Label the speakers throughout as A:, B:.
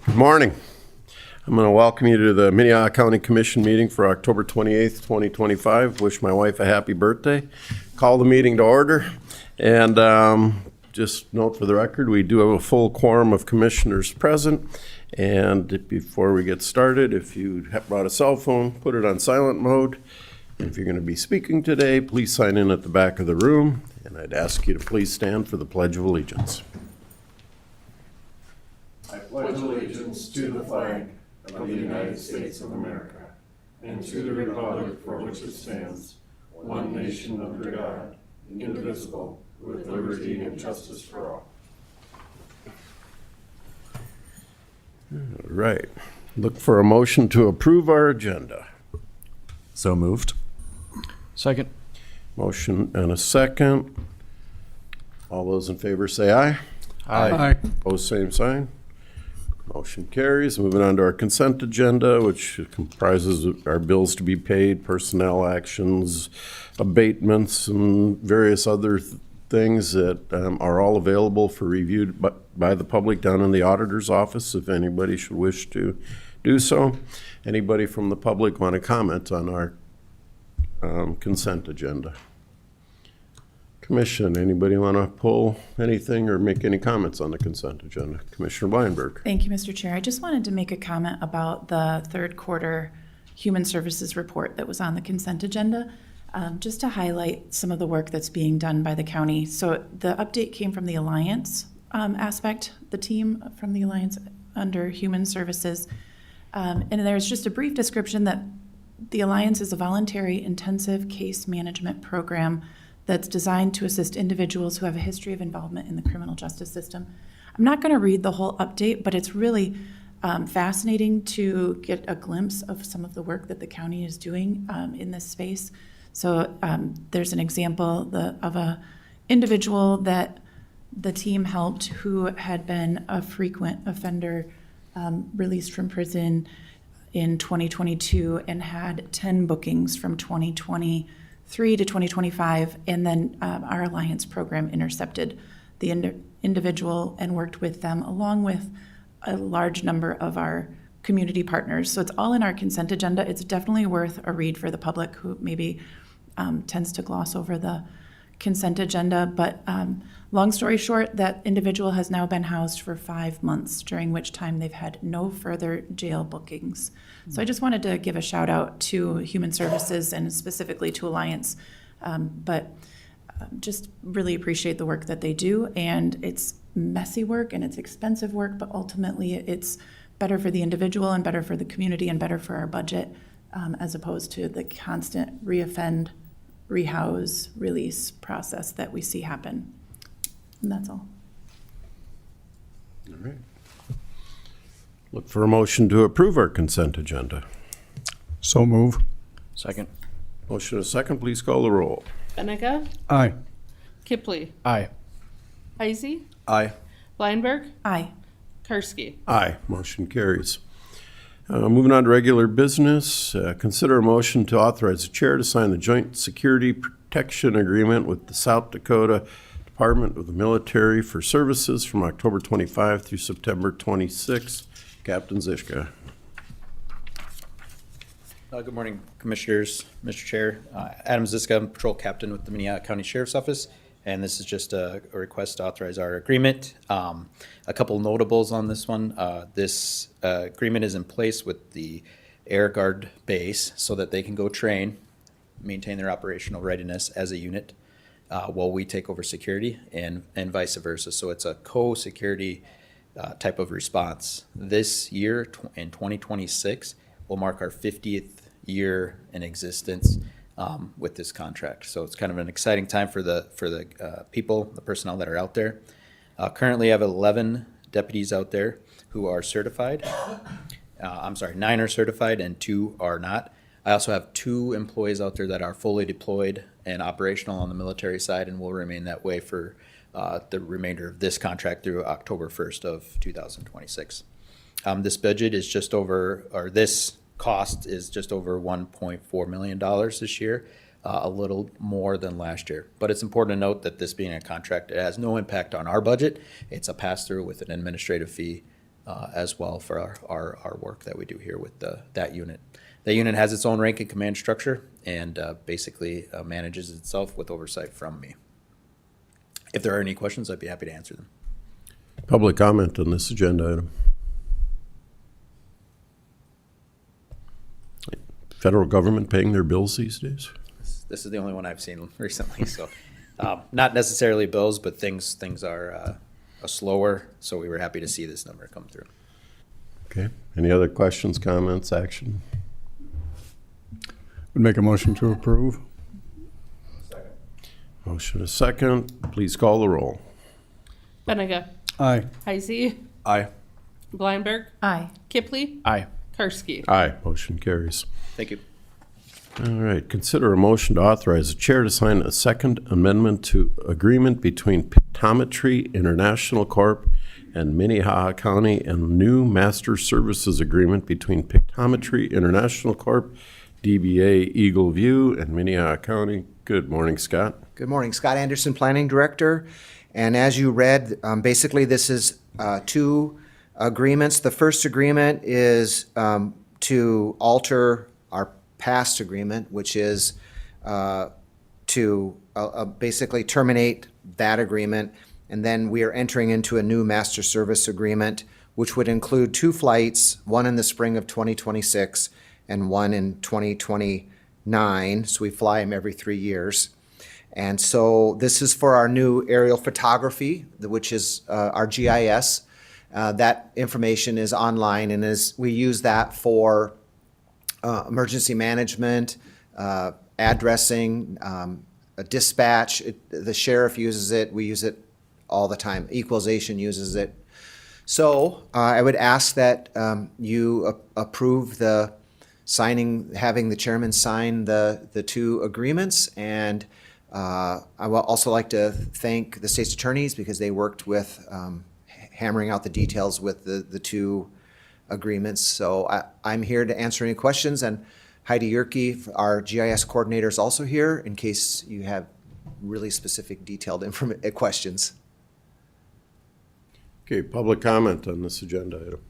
A: Good morning. I'm going to welcome you to the Minnehaha County Commission meeting for October 28th, 2025. Wish my wife a happy birthday. Call the meeting to order. And just note for the record, we do have a full quorum of commissioners present. And before we get started, if you have brought a cell phone, put it on silent mode. And if you're going to be speaking today, please sign in at the back of the room. And I'd ask you to please stand for the Pledge of Allegiance. I pledge allegiance to the flag of the United States of America and to the republic for which it stands, one nation under God, indivisible, with liberty and justice for all. All right. Look for a motion to approve our agenda.
B: So moved.
C: Second.
A: Motion and a second. All those in favor say aye.
C: Aye.
A: Opposed, same sign. Motion carries. Moving on to our consent agenda, which comprises our bills to be paid, personnel actions, abatements, and various other things that are all available for review by the public down in the auditor's office, if anybody should wish to do so. Anybody from the public want to comment on our consent agenda? Commission, anybody want to pull anything or make any comments on the consent agenda? Commissioner Bleinberg.
D: Thank you, Mr. Chair. I just wanted to make a comment about the third quarter Human Services report that was on the consent agenda, just to highlight some of the work that's being done by the county. So the update came from the Alliance aspect, the team from the Alliance under Human Services. And there's just a brief description that the Alliance is a voluntary intensive case management program that's designed to assist individuals who have a history of involvement in the criminal justice system. I'm not going to read the whole update, but it's really fascinating to get a glimpse of some of the work that the county is doing in this space. So there's an example of a individual that the team helped who had been a frequent offender released from prison in 2022 and had 10 bookings from 2023 to 2025, and then our Alliance program intercepted the individual and worked with them along with a large number of our community partners. So it's all in our consent agenda. It's definitely worth a read for the public who maybe tends to gloss over the consent agenda. But long story short, that individual has now been housed for 5 months, during which time they've had no further jail bookings. So I just wanted to give a shout out to Human Services and specifically to Alliance, but just really appreciate the work that they do. And it's messy work and it's expensive work, but ultimately it's better for the individual and better for the community and better for our budget, as opposed to the constant reoffend, rehouse, release process that we see happen. And that's all.
A: All right. Look for a motion to approve our consent agenda.
B: So move.
C: Second.
A: Motion and a second, please call the roll.
E: Benega,
B: Aye.
E: Kipley,
C: Aye.
E: Heisey,
B: Aye.
E: Bleinberg,
D: Aye.
E: Karski.
A: Aye, motion carries. Moving on to regular business, consider a motion to authorize the chair to sign the Joint Security Protection Agreement with the South Dakota Department of the Military for services from October 25 through September 26. Captain Zischka.
F: Good morning, Commissioners, Mr. Chair. Adam Ziska, I'm Patrol Captain with the Minnehaha County Sheriff's Office, and this is just a request to authorize our agreement. A couple notables on this one. This agreement is in place with the Air Guard base so that they can go train, maintain their operational readiness as a unit while we take over security and vice versa. So it's a co-security type of response. This year, in 2026, will mark our 50th year in existence with this contract. So it's kind of an exciting time for the people, the personnel that are out there. Currently, I have 11 deputies out there who are certified. 9 are certified and 2 are not. I also have 2 employees out there that are fully deployed and operational on the military side and will remain that way for the remainder of this contract through October 1st of 2026. This budget is just over, or this cost is just over $1.4 million this year, a little more than last year. But it's important to note that this being a contract, it has no impact on our budget. It's a pass-through with an administrative fee as well for our work that we do here with that unit. That unit has its own rank and command structure and basically manages itself with oversight from me. If there are any questions, I'd be happy to answer them.
A: Public comment on this agenda item. Federal government paying their bills these days?
F: This is the only one I've seen recently, so not necessarily bills, but things are slower, so we were happy to see this number come through.
A: Okay. Any other questions, comments, action?
B: Would make a motion to approve.
A: Motion is second. Please call the roll.
E: Benega.
B: Aye.
E: Heisey.
B: Aye.
E: Blindberg.
D: Aye.
E: Kipley.
C: Aye.
E: Karski.
A: Aye. Motion carries.
F: Thank you.
A: All right. Consider a motion to authorize the chair to sign a second amendment to agreement between Pictometry International Corp. and Minnehaha County and new master services agreement between Pictometry International Corp., DBA Eagle View, and Minnehaha County. Good morning, Scott.
G: Good morning. Scott Anderson, Planning Director. And as you read, basically this is two agreements. The first agreement is to alter our past agreement, which is to basically terminate that agreement. And then we are entering into a new master service agreement, which would include two flights, one in the spring of 2026 and one in 2029. So we fly them every 3 years. And so this is for our new aerial photography, which is our GIS. That information is online, and we use that for emergency management, addressing, dispatch. The sheriff uses it. We use it all the time. Equalization uses it. So I would ask that you approve the having the chairman sign the two agreements. And I would also like to thank the state's attorneys because they worked with hammering out the details with the two agreements. So I'm here to answer any questions, and Heidi Yerke, our GIS coordinator, is also here in case you have really specific detailed questions.
A: Okay, public comment on this agenda item.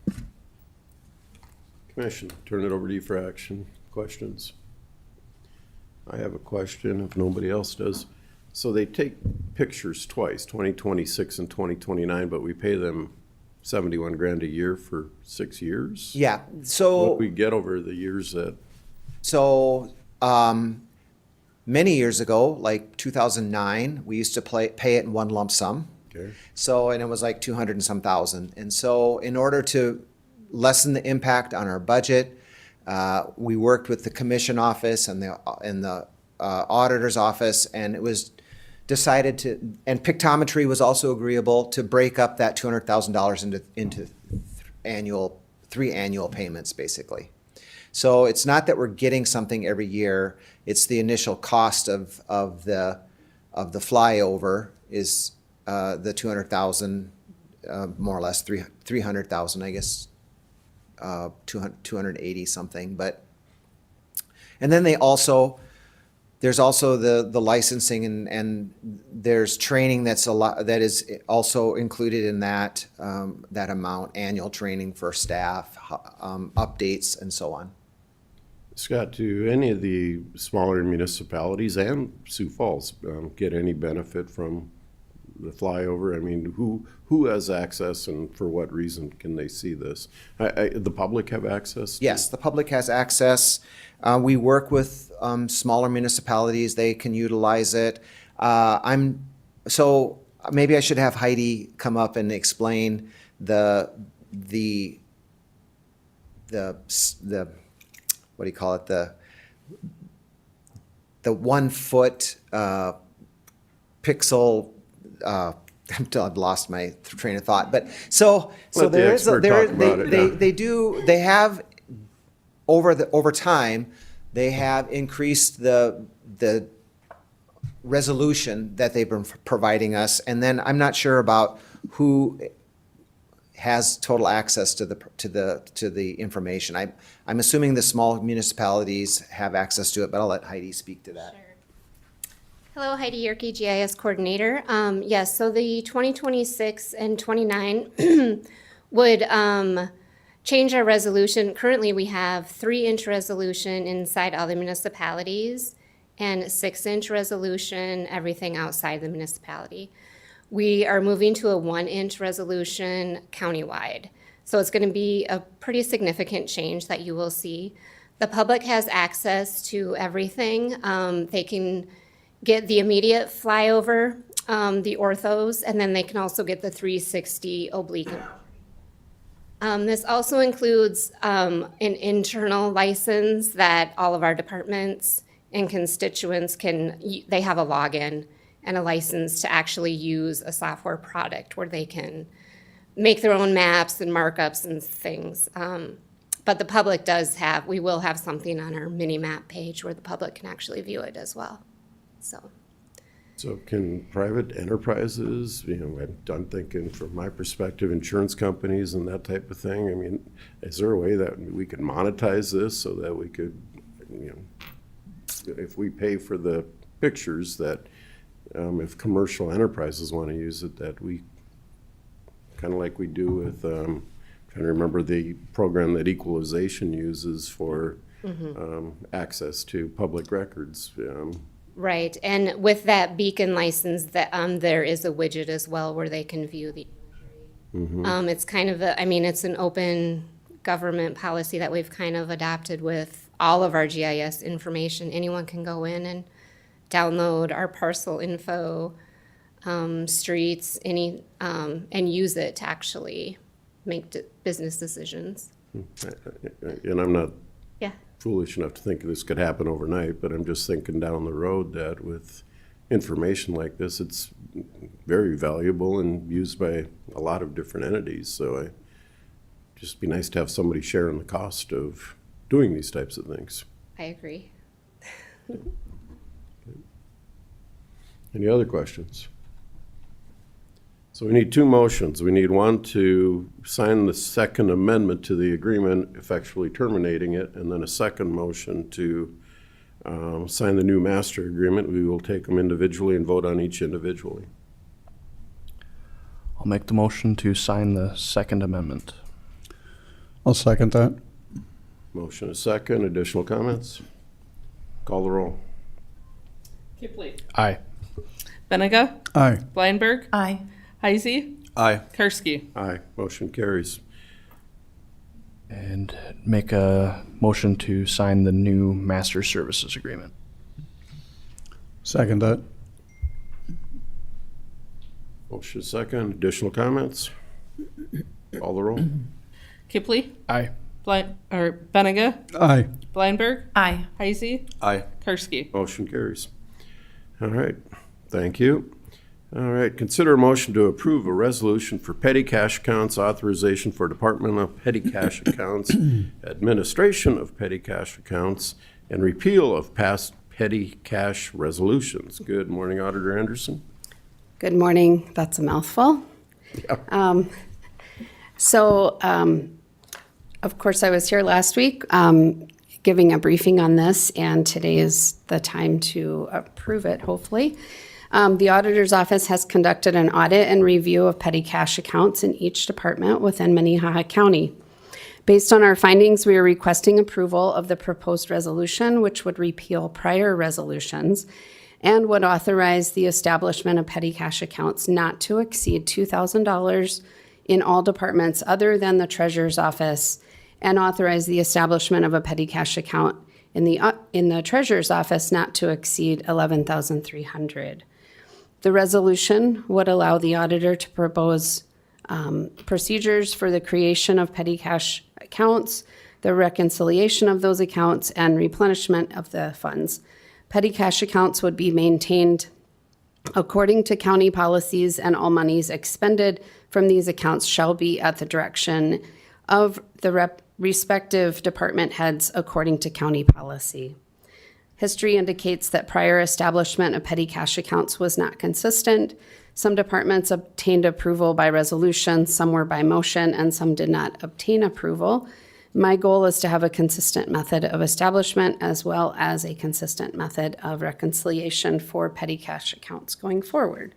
A: Commission, turn it over to you for action. Questions? I have a question if nobody else does. So they take pictures twice, 2026 and 2029, but we pay them 71 grand a year for 6 years?
G: Yeah,
A: What
G: so
A: we get over the years that,
G: many years ago, like 2009, we used to pay it in one lump sum.
A: okay?
G: So, and it was like 200 and some thousand. And so in order to lessen the impact on our budget, we worked with the commission office and the auditor's office, and it was decided to, and Pictometry was also agreeable to break up that $200,000 into three annual payments, basically. So it's not that we're getting something every year, it's the initial cost of the flyover is the 200,000, more or less 300,000, I guess, 280 something. But and then there's also the licensing and there's training that is also included in that amount, annual training for staff, updates, and so on.
A: Scott, do any of the smaller municipalities and Sioux Falls get any benefit from the flyover? I mean, who has access, and for what reason can they see this? The public have access?
G: Yes, the public has access. We work with smaller municipalities. They can utilize it. So maybe I should have Heidi come up and explain the what do you call it? The 1 foot pixel. I've lost my train of thought. But so
A: Let the
G: there is
A: expert talk about it, yeah.
G: they have over time they have increased the resolution that they've been providing us, and then I'm not sure about who has total access to the information. I'm assuming the small municipalities have access to it, but I'll let Heidi speak to that.
H: Hello, Heidi Yerke, GIS Coordinator. Yes, so the 2026 and 29 would change our resolution. Currently, we have 3-inch resolution inside all the municipalities and 6-inch resolution, everything outside the municipality. We are moving to a 1-inch resolution countywide. So it's going to be a pretty significant change that you will see. The public has access to everything. They can get the immediate flyover, the orthos, and then they can also get the 360 oblique. This also includes an internal license that all of our departments and constituents they have a login and a license to actually use a software product where they can make their own maps and markups and things. But the public we will have something on our mini map page where the public can actually view it as well.
A: So can private enterprises, I'm thinking from my perspective, insurance companies and that type of thing, I mean, is there a way that we could monetize this so that we could, if we pay for the pictures, that if commercial enterprises want to use it, that we, kind of like we do with, trying to remember the program that Equalization uses for access to public records.
H: Right, and with that beacon license, there is a widget as well where they can view the imagery. It's kind of it's an open government policy that we've kind of adopted with all of our GIS information. Anyone can go in and download our parcel info, streets, and use it to actually make business decisions.
A: And I'm not
H: Yeah.
A: foolish enough to think this could happen overnight, but I'm just thinking down the road that with information like this, it's very valuable and used by a lot of different entities. So it'd just be nice to have somebody sharing the cost of doing these types of things.
H: I agree.
A: Any other questions? So we need 2 motions. We need one to sign the second amendment to the agreement, effectually terminating it, and then a second motion to sign the new master agreement. We will take them individually and vote on each individually.
C: I'll make the motion to sign the second amendment.
B: I'll second that.
A: Motion is second. Additional comments? Call the roll.
E: Kipley.
C: Aye.
E: Benega.
B: Aye.
E: Blindberg.
D: Aye.
E: Heisey.
B: Aye.
E: Karski.
A: Aye. Motion carries.
C: And make a motion to sign the new master services agreement.
B: Second that.
A: Motion is second. Additional comments? Call the roll.
E: Kipley.
C: Aye.
E: Benega.
B: Aye.
E: Blindberg.
D: Aye.
E: Heisey.
B: Aye.
E: Karski.
A: Motion carries. All right, thank you. All right, consider a motion to approve a resolution for petty cash accounts, authorization for Department of Petty Cash Accounts, administration of petty cash accounts, and repeal of past petty cash resolutions. Good morning, Auditor Anderson.
I: Good morning. That's a mouthful. Of course, I was here last week giving a briefing on this, and today is the time to approve it, hopefully. The auditor's office has conducted an audit and review of petty cash accounts in each department within Minnehaha County. Based on our findings, we are requesting approval of the proposed resolution, which would repeal prior resolutions and would authorize the establishment of petty cash accounts not to exceed $2,000 in all departments other than the treasurer's office, and authorize the establishment of a petty cash account in the treasurer's office not to exceed $11,300. The resolution would allow the auditor to propose procedures for the creation of petty cash accounts, the reconciliation of those accounts, and replenishment of the funds. Petty cash accounts would be maintained according to county policies, and all monies expended from these accounts shall be at the direction of the respective department heads according to county policy. History indicates that prior establishment of petty cash accounts was not consistent. Some departments obtained approval by resolution, some were by motion, and some did not obtain approval. My goal is to have a consistent method of establishment as well as a consistent method of reconciliation for petty cash accounts going forward.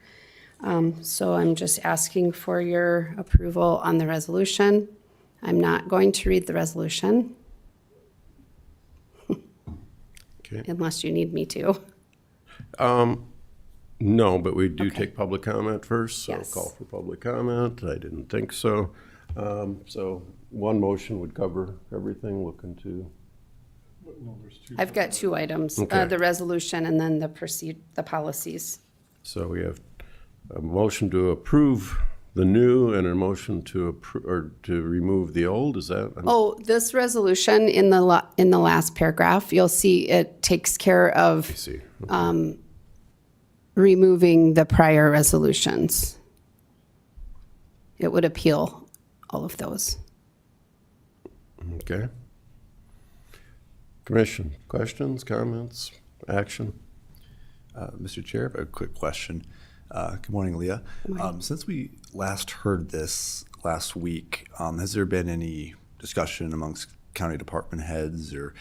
I: So I'm just asking for your approval on the resolution. I'm not going to read the resolution
A: Okay.
I: unless you need me to.
A: No, but we do
I: Okay.
A: take public comment first, so
I: Yes.
A: call for public comment. I didn't think so. So one motion would cover everything, looking to,
I: I've got two items,
A: Okay.
I: the resolution and then the policies.
A: so we have a motion to approve the new and a motion to approve, or to remove the old, is that?
I: Oh, this resolution in the last paragraph, you'll see it takes care
A: I
I: of
A: see.
I: removing the prior resolutions. It would appeal all of those.
A: Okay. Commission, questions, comments, action?
J: Mr. Chair, I have a quick question. Good morning, Leah. Since we last heard this last week, has there been any discussion amongst county department heads or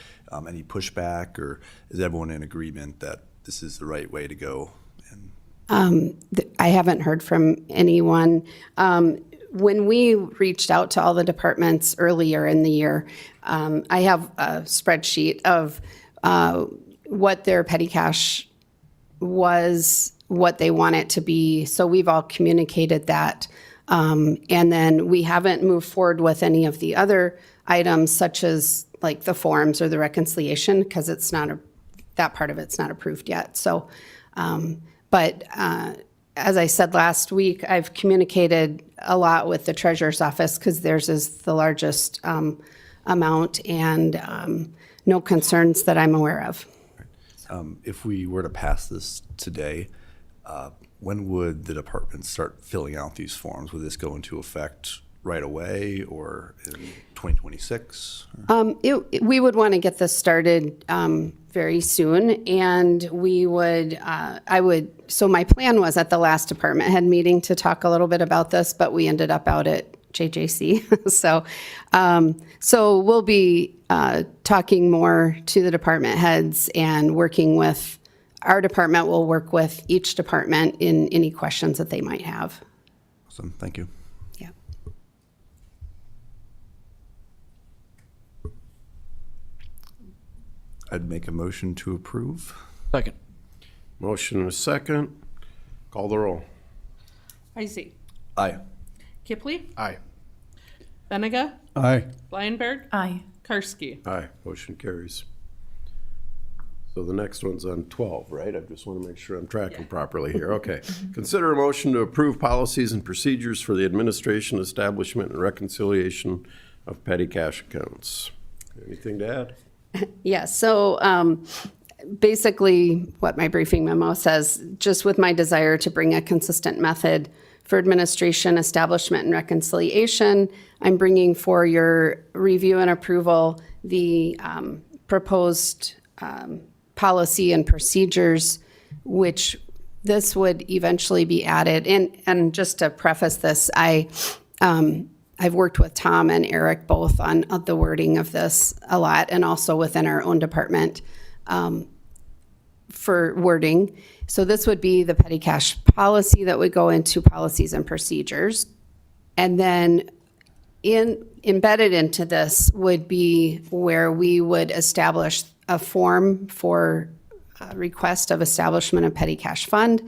J: any pushback, or is everyone in agreement that this is the right way to go?
I: I haven't heard from anyone. When we reached out to all the departments earlier in the year, I have a spreadsheet of what their petty cash was, what they want it to be. So we've all communicated that. And then we haven't moved forward with any of the other items, such as like the forms or the reconciliation, because it's not that part of it's not approved yet. So, but as I said last week, I've communicated a lot with the treasurer's office because theirs is the largest amount, and no concerns that I'm aware of.
J: If we were to pass this today, when would the department start filling out these forms? Would this go into effect right away or in 2026?
I: We would want to get this started very soon, and so my plan was at the last department head meeting to talk a little bit about this, but we ended up out at JJC. So we'll be talking more to the department heads and working with, our department will work with each department in any questions that they might have.
J: Awesome, thank you.
I: Yeah.
J: I'd make a motion to approve.
C: Second.
A: Motion and a second. Call the roll.
E: Heisey,
J: Aye.
E: Kipley,
C: Aye.
E: Benega,
B: Aye.
E: Blyenberg,
D: Aye.
E: Karski.
A: Aye, motion carries. So the next one's on 12, right? I just want to make sure I'm tracking properly here. Okay. Consider a motion to approve policies and procedures for the administration, establishment, and reconciliation of petty cash accounts. Anything to add?
I: Yeah, so basically what my briefing memo says, just with my desire to bring a consistent method for administration, establishment, and reconciliation, I'm bringing for your review and approval the proposed policy and procedures, which this would eventually be added. And just to preface this, I've worked with Tom and Eric both on the wording of this a lot, and also within our own department for wording. So this would be the petty cash policy that would go into policies and procedures. And then embedded into this would be where we would establish a form for request of establishment of petty cash fund.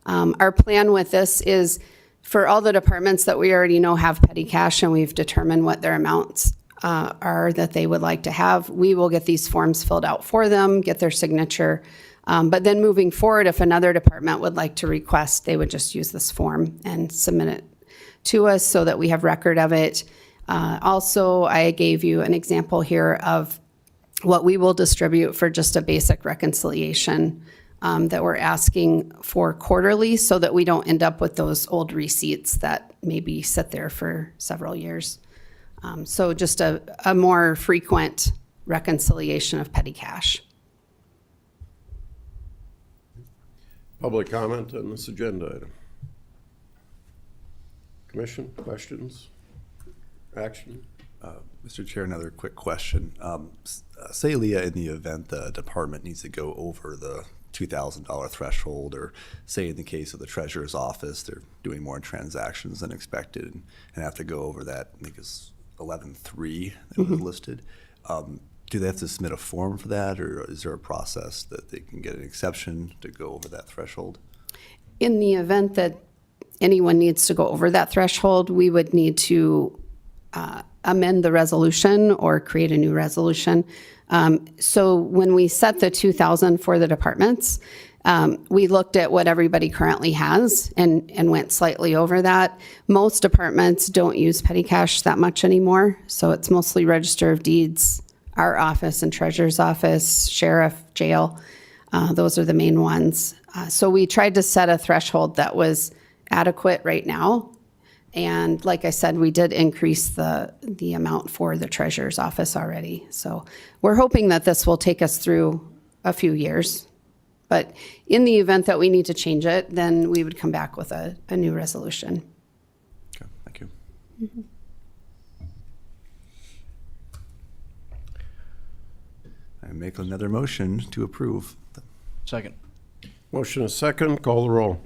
I: Our plan with this is for all the departments that we already know have petty cash and we've determined what their amounts are that they would like to have, we will get these forms filled out for them, get their signature. But then moving forward, if another department would like to request, they would just use this form and submit it to us so that we have record of it. Also, I gave you an example here of what we will distribute for just a basic reconciliation that we're asking for quarterly so that we don't end up with those old receipts that maybe sit there for several years. So just a more frequent reconciliation of petty cash.
A: Public comment on this agenda item. Commission, questions? Action?
J: Mr. Chair, another quick question. Say, Leah, in the event the department needs to go over the $2,000 threshold, or say in the case of the treasurer's office, they're doing more transactions than expected and have to go over that, I think it's 11.3 that was listed. Do they have to submit a form for that, or is there a process that they can get an exception to go over that threshold?
I: In the event that anyone needs to go over that threshold, we would need to amend the resolution or create a new resolution. So when we set the 2,000 for the departments, we looked at what everybody currently has and went slightly over that. Most departments don't use petty cash that much anymore, so it's mostly Register of Deeds, our office and treasurer's office, sheriff, jail. Those are the main ones. So we tried to set a threshold that was adequate right now. And like I said, we did increase the amount for the treasurer's office already. So we're hoping that this will take us through a few years. But in the event that we need to change it, then we would come back with a new resolution.
J: Okay, thank you. I make another motion to approve.
C: Second.
A: Motion is second. Call the roll.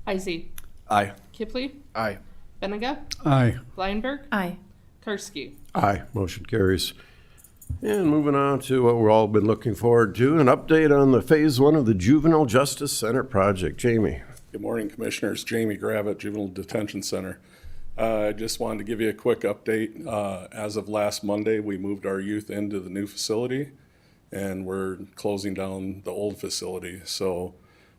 E: Heisey.
J: Aye.
E: Kipley.
C: Aye.
E: Benega.
B: Aye.
E: Blindberg.
D: Aye.
E: Karski.
A: Aye. Motion carries. And moving on to what we've all been looking forward to, an update on the Phase 1 of the Juvenile Justice Center project. Jamie.
K: Good morning, Commissioners. Jamie Gravitt, Juvenile Detention Center. I just wanted to give you a quick update. As of last Monday, we moved our youth into the new facility, and we're closing down the old facility. So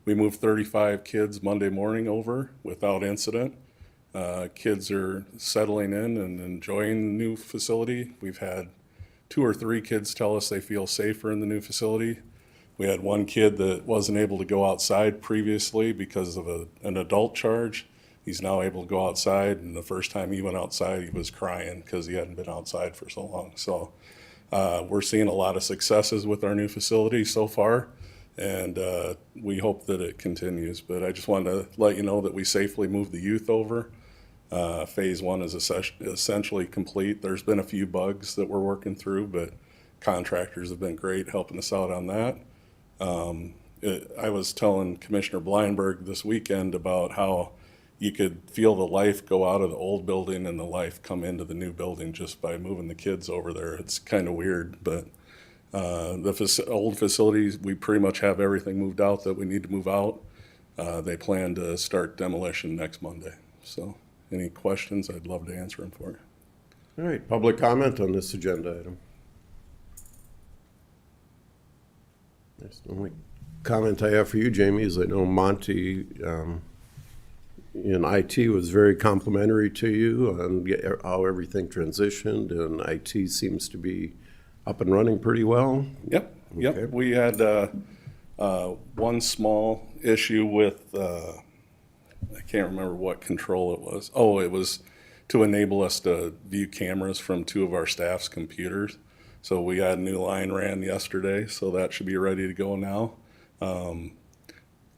K: we moved 35 kids Monday morning over without incident. Kids are settling in and enjoying the new facility. We've had 2 or 3 kids tell us they feel safer in the new facility. We had one kid that wasn't able to go outside previously because of an adult charge. He's now able to go outside, and the first time he went outside, he was crying because he hadn't been outside for so long. So we're seeing a lot of successes with our new facility so far, and we hope that it continues. But I just wanted to let you know that we safely moved the youth over. Phase 1 is essentially complete. There's been a few bugs that we're working through, but contractors have been great helping us out on that. I was telling Commissioner Blindberg this weekend about how you could feel the life go out of the old building and the life come into the new building just by moving the kids over there. It's kind of weird, but the old facilities, we pretty much have everything moved out that we need to move out. They plan to start demolition next Monday. So any questions, I'd love to answer them for you.
A: All right, public comment on this agenda item. That's the only comment I have for you, Jamie, is I know Monty in IT was very complimentary to you on how everything transitioned, and IT seems to be up and running pretty well.
K: Yep.
A: Okay.
K: We had one small issue with, I can't remember what control it was. Oh, it was to enable us to view cameras from 2 of our staff's computers. So we had a new line ran yesterday, so that should be ready to go now.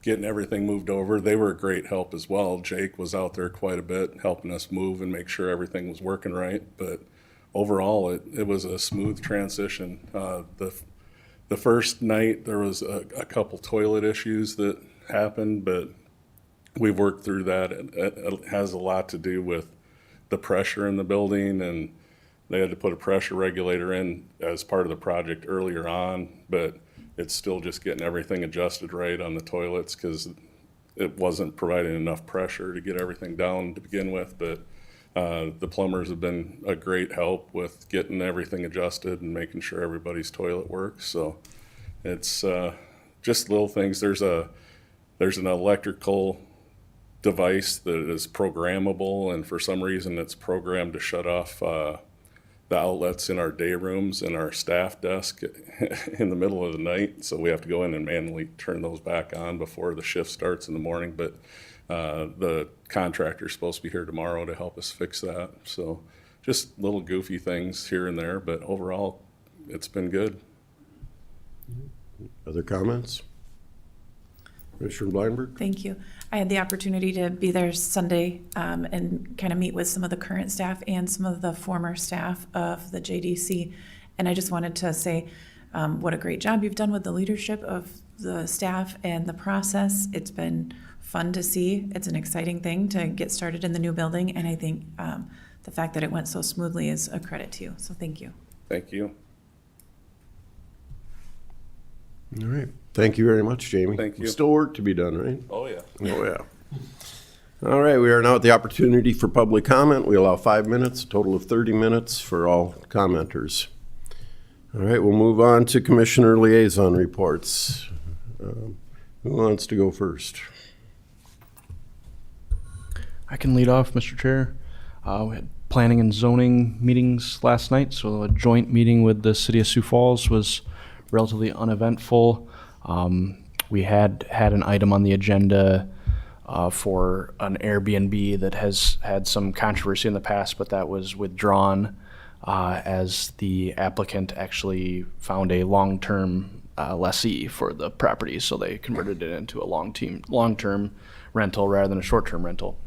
K: Getting everything moved over. They were a great help as well. Jake was out there quite a bit helping us move and make sure everything was working right. But overall, it was a smooth transition. The first night there was a couple toilet issues that happened, but we've worked through that. It has a lot to do with the pressure in the building, and they had to put a pressure regulator in as part of the project earlier on, but it's still just getting everything adjusted right on the toilets because it wasn't providing enough pressure to get everything down to begin with. But the plumbers have been a great help with getting everything adjusted and making sure everybody's toilet works. So it's just little things. There's an electrical device that is programmable, and for some reason it's programmed to shut off the outlets in our day rooms and our staff desk in the middle of the night. So we have to go in and manually turn those back on before the shift starts in the morning. But the contractor's supposed to be here tomorrow to help us fix that. So just little goofy things here and there, but overall it's been good.
A: Other comments? Commissioner Blindberg?
D: Thank you. I had the opportunity to be there Sunday and kind of meet with some of the current staff and some of the former staff of the JDC. And I just wanted to say what a great job you've done with the leadership of the staff and the process. It's been fun to see. It's an exciting thing to get started in the new building. And I think the fact that it went so smoothly is a credit to you. So thank you.
K: Thank you.
A: All right. Thank you very much, Jamie.
K: Thank you.
A: Still work to be done, right?
K: Oh, yeah.
A: Oh, yeah. All right, we are now at the opportunity for public comment. We allow 5 minutes, a total of 30 minutes for all commenters. All right, we'll move on to Commissioner Liaison Reports. Who wants to go first?
C: I can lead off, Mr. Chair. We had planning and zoning meetings last night, so a joint meeting with the city of Sioux Falls was relatively uneventful. We had an item on the agenda for an Airbnb that has had some controversy in the past, but that was withdrawn as the applicant actually found a long-term lessee for the property, so they converted it into a long-term rental rather than a short-term rental.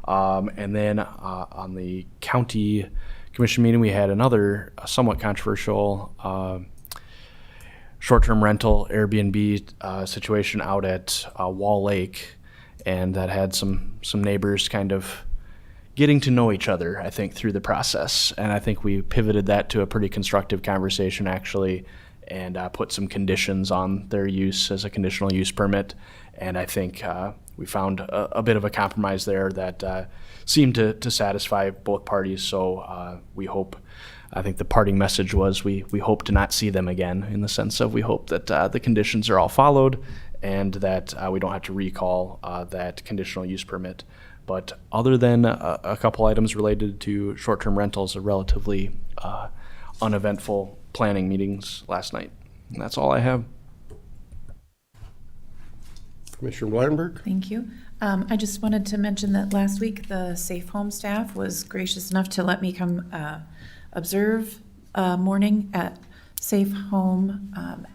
C: And then on the county commission meeting, we had another somewhat controversial short-term rental Airbnb situation out at Wall Lake, and that had some neighbors kind of getting to know each other, I think, through the process. And I think we pivoted that to a pretty constructive conversation, actually, and put some conditions on their use as a conditional use permit. And I think we found a bit of a compromise there that seemed to satisfy both parties. So we hope, I think the parting message was we hope to not see them again, in the sense of we hope that the conditions are all followed and that we don't have to recall that conditional use permit. But other than a couple items related to short-term rentals, a relatively uneventful planning meetings last night. And that's all I have.
A: Commissioner Blandenberg?
D: Thank you. I just wanted to mention that last week the Safe Home staff was gracious enough to let me come observe a morning at Safe Home.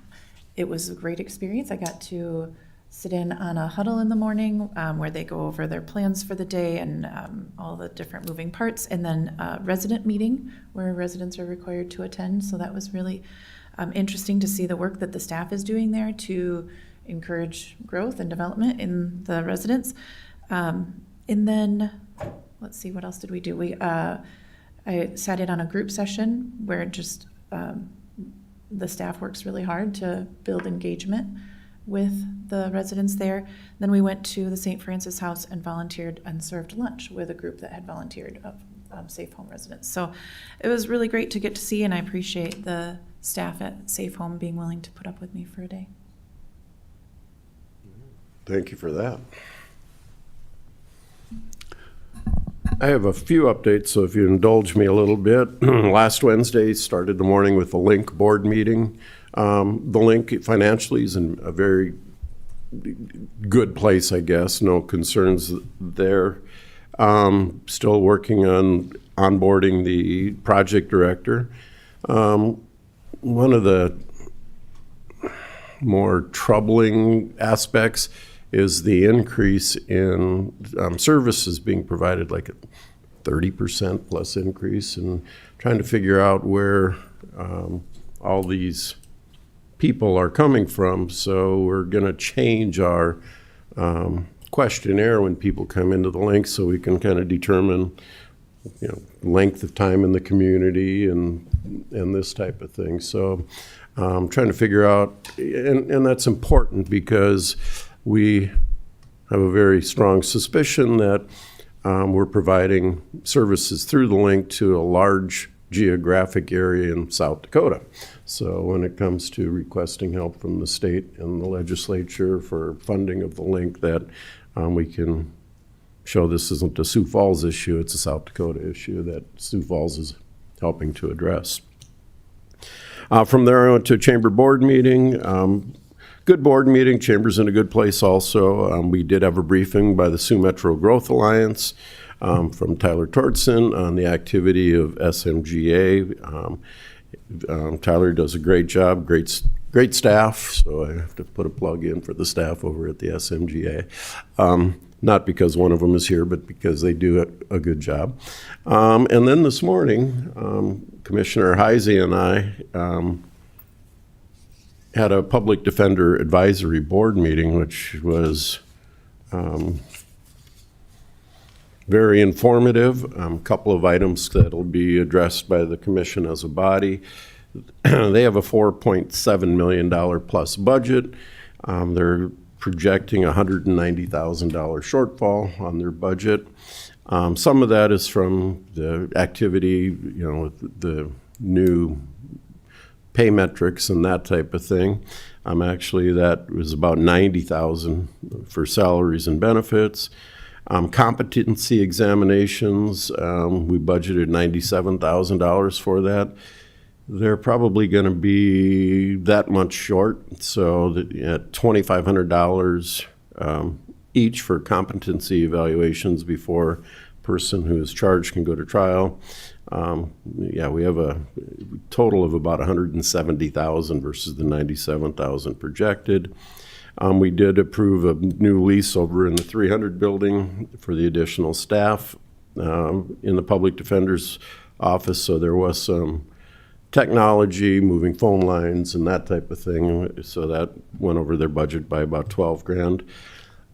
D: It was a great experience. I got to sit in on a huddle in the morning where they go over their plans for the day and all the different moving parts, and then a resident meeting where residents are required to attend. So that was really interesting to see the work that the staff is doing there to encourage growth and development in the residents. And then, let's see, what else did we do? I sat in on a group session where just the staff works really hard to build engagement with the residents there. Then we went to the St. Francis House and volunteered and served lunch with a group that had volunteered of Safe Home residents. So it was really great to get to see, and I appreciate the staff at Safe Home being willing to put up with me for a day.
A: Thank you for that. I have a few updates, so if you indulge me a little bit. Last Wednesday started the morning with the Link board meeting. The Link financially is in a very good place, I guess. No concerns there. Still working on onboarding the project director. One of the more troubling aspects is the increase in services being provided, like a 30% plus increase, and trying to figure out where all these people are coming from. So we're going to change our questionnaire when people come into the Link, so we can kind of determine, length of time in the community and this type of thing. So trying to figure out, and that's important because we have a very strong suspicion that we're providing services through the Link to a large geographic area in South Dakota. So when it comes to requesting help from the state and the legislature for funding of the Link, that we can show this isn't a Sioux Falls issue, it's a South Dakota issue that Sioux Falls is helping to address. From there, I went to a chamber board meeting. Good board meeting. Chamber's in a good place also. We did have a briefing by the Sioux Metro Growth Alliance from Tyler Tortson on the activity of SMGA. Tyler does a great job, great great staff, so I have to put a plug in for the staff over at the SMGA. Not because one of them is here, but because they do a good job. And then this morning, Commissioner Heisey and I had a Public Defender Advisory Board meeting, which was very informative. A couple of items that will be addressed by the commission as a body. They have a $4.7 million plus budget. They're projecting a $190,000 shortfall on their budget. Some of that is from the activity, with the new pay metrics and that type of thing. Actually, that was about $90,000 for salaries and benefits. Competency examinations, we budgeted $97,000 for that. They're probably going to be that much short, so that at $2,500 each for competency evaluations before a person who is charged can go to trial. We have a total of about $170,000 versus the $97,000 projected. We did approve a new lease over in the 300 building for the additional staff in the public defender's office, so there was some technology, moving phone lines and that type of thing, so that went over their budget by about $12,000.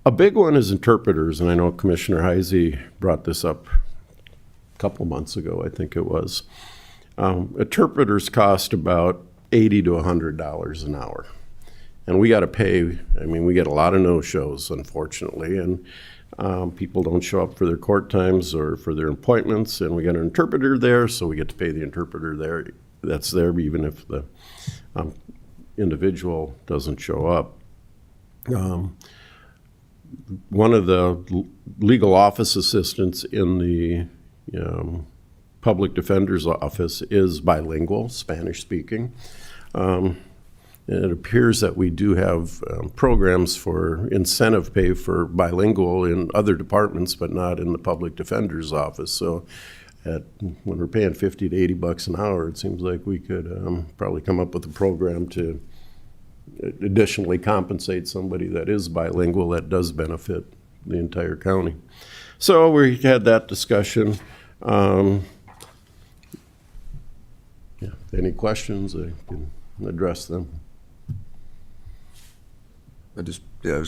A: A big one is interpreters, and I know Commissioner Heisey brought this up a couple months ago, I think it was. Interpreters cost about $80 to $100 an hour. And we got to pay, we get a lot of no-shows, unfortunately, and people don't show up for their court times or for their appointments, and we got an interpreter there, so we get to pay the interpreter there. That's there even if the individual doesn't show up. One of the legal office assistants in the public defender's office is bilingual, Spanish speaking. It appears that we do have programs for incentive pay for bilingual in other departments, but not in the public defender's office. So when we're paying $50 to $80 an hour, it seems like we could probably come up with a program to additionally compensate somebody that is bilingual that does benefit the entire county. So we had that discussion. Any questions, I can address them.
J: I just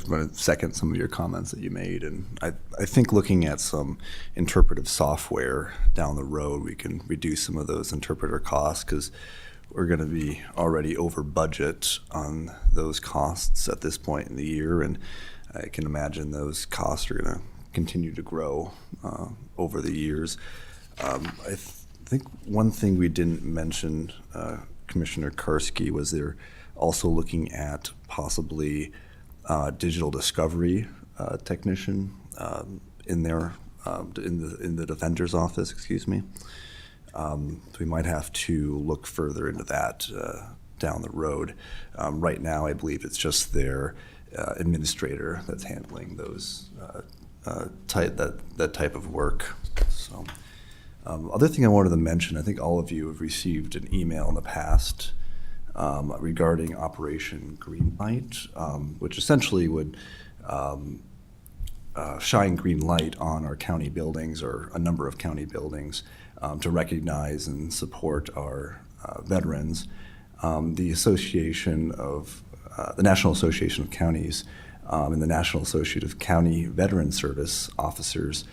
J: want to second some of your comments that you made, and I think looking at some interpretive software down the road, we can reduce some of those interpreter costs, because we're going to be already over budget on those costs at this point in the year, and I can imagine those costs are going to continue to grow over the years. I think one thing we didn't mention, Commissioner Karski, was they're also looking at possibly digital discovery technician in the defender's office, excuse me. So we might have to look further into that down the road. Right now, I believe it's just their administrator that's handling those that type of work. So, other thing I wanted to mention, I think all of you have received an email in the past regarding Operation Greenlight, which essentially would shine green light on our county buildings, or a number of county buildings, to recognize and support our veterans. The National Association of Counties and the National Association of County Veteran Service Officers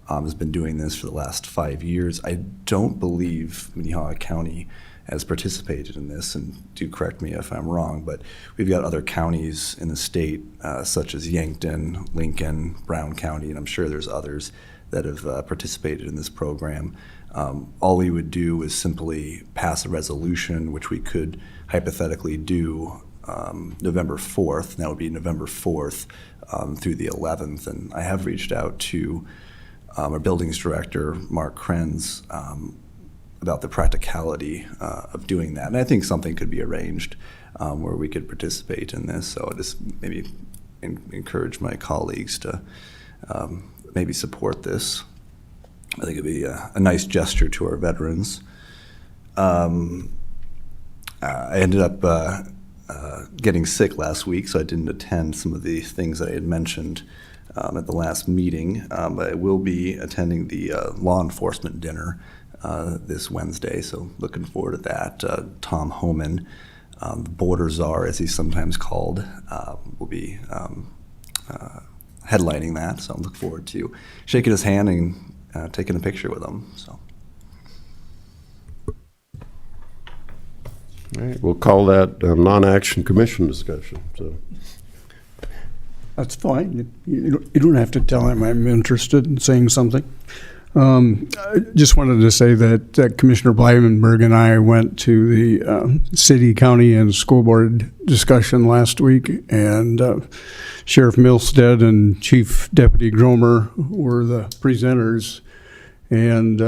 J: has been doing this for the last 5 years. I don't believe Minnehaha County has participated in this, and do correct me if I'm wrong, but we've got other counties in the state, such as Yankton, Lincoln, Brown County, and I'm sure there's others that have participated in this program. All we would do is simply pass a resolution, which we could hypothetically do November 4th, and that would be November 4th through the 11th. And I have reached out to our buildings director, Mark Krenz, about the practicality of doing that. And I think something could be arranged where we could participate in this. So I just maybe encourage my colleagues to maybe support this. I think it'd be a nice gesture to our veterans. I ended up getting sick last week, so I didn't attend some of the things that I had mentioned at the last meeting. But I will be attending the law enforcement dinner this Wednesday, so looking forward to that. Tom Homan, the border czar, as he's sometimes called, will be headlining that. So I look forward to shaking his hand and taking a picture with him. So.
A: All right, we'll call that a non-action commission discussion, so.
B: That's fine. You don't have to tell him I'm interested in saying something. I just wanted to say that Commissioner Blymenberg and I went to the city, county, and school board discussion last week, and Sheriff Milstead and Chief Deputy Gromer were the presenters. And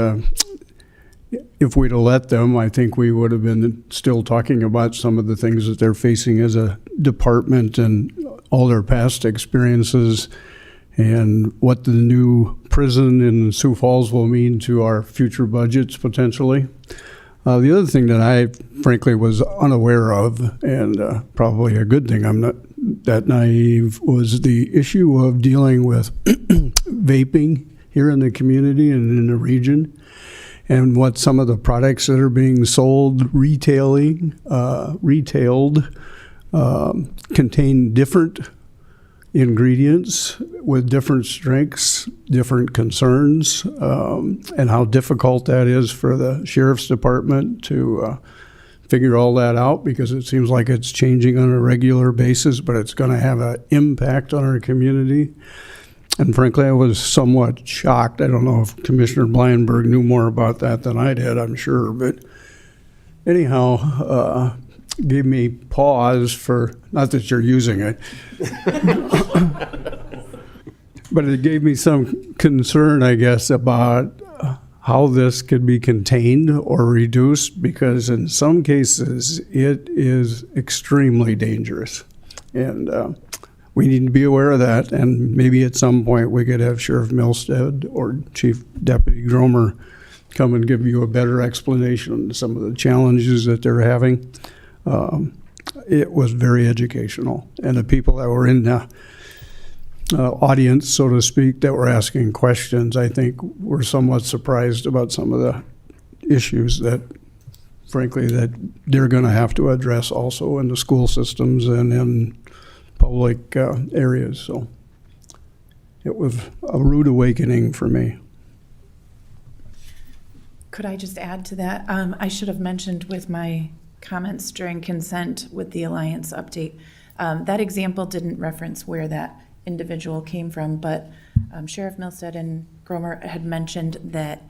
B: if we'd have let them, I think we would have been still talking about some of the things that they're facing as a department and all their past experiences and what the new prison in Sioux Falls will mean to our future budgets potentially. The other thing that I frankly was unaware of, and probably a good thing I'm not that naive, was the issue of dealing with vaping here in the community and in the region, and what some of the products that are being sold retailed contain different ingredients with different strengths, different concerns, and how difficult that is for the sheriff's department to figure all that out, because it seems like it's changing on a regular basis, but it's going to have an impact on our community. And frankly, I was somewhat shocked. I don't know if Commissioner Blyenberg knew more about that than I did, I'm sure. But anyhow, gave me pause for, not that you're using it, but it gave me some concern, I guess, about how this could be contained or reduced, because in some cases it is extremely dangerous. And we need to be aware of that, and maybe at some point we could have Sheriff Milstead or Chief Deputy Gromer come and give you a better explanation of some of the challenges that they're having. It was very educational, and the people that were in the audience, so to speak, that were asking questions, I think were somewhat surprised about some of the issues that, frankly, that they're going to have to address also in the school systems and in public areas. So it was a rude awakening for me.
D: Could I just add to that? I should have mentioned with my comments during consent with the Alliance update, that example didn't reference where that individual came from, but Sheriff Milstead and Gromer had mentioned that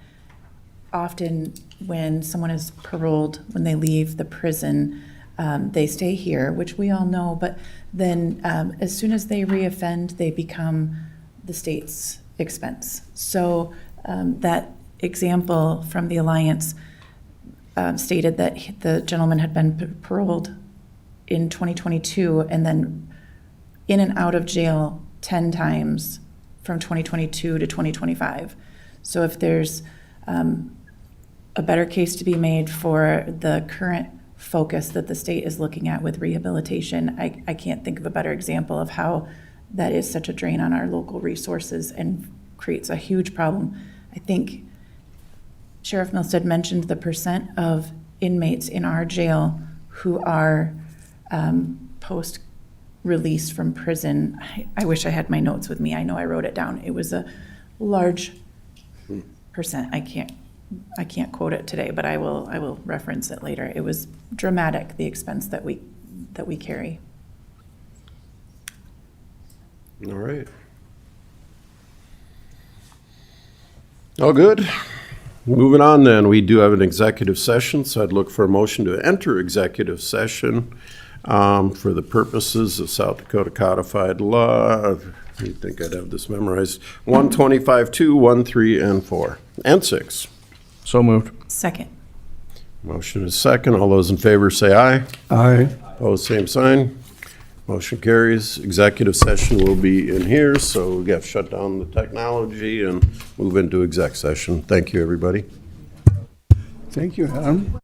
D: often when someone is paroled, when they leave the prison, they stay here, which we all know, but then as soon as they reoffend, they become the state's expense. So that example from the Alliance stated that the gentleman had been paroled in 2022 and then in and out of jail 10 times from 2022 to 2025. So if there's a better case to be made for the current focus that the state is looking at with rehabilitation, I can't think of a better example of how that is such a drain on our local resources and creates a huge problem. I think Sheriff Milstead mentioned the percent of inmates in our jail who are post-released from prison. I wish I had my notes with me. I know I wrote it down. It was a large percent. I can't quote it today, but I will reference it later. It was dramatic, the expense that we carry.
A: All right. All good. Moving on then, we do have an executive session, so I'd look for a motion to enter executive session for the purposes of South Dakota codified law. I think I'd have this memorized. 125(2), 1, 3, and 4, and 6.
C: So moved.
D: Second.
A: Motion is second. All those in favor say aye.
B: Aye.
A: Opposed, same sign. Motion carries. Executive session will be in here, so we have to shut down the technology and move into exec session. Thank you, everybody.
B: Thank you, Adam.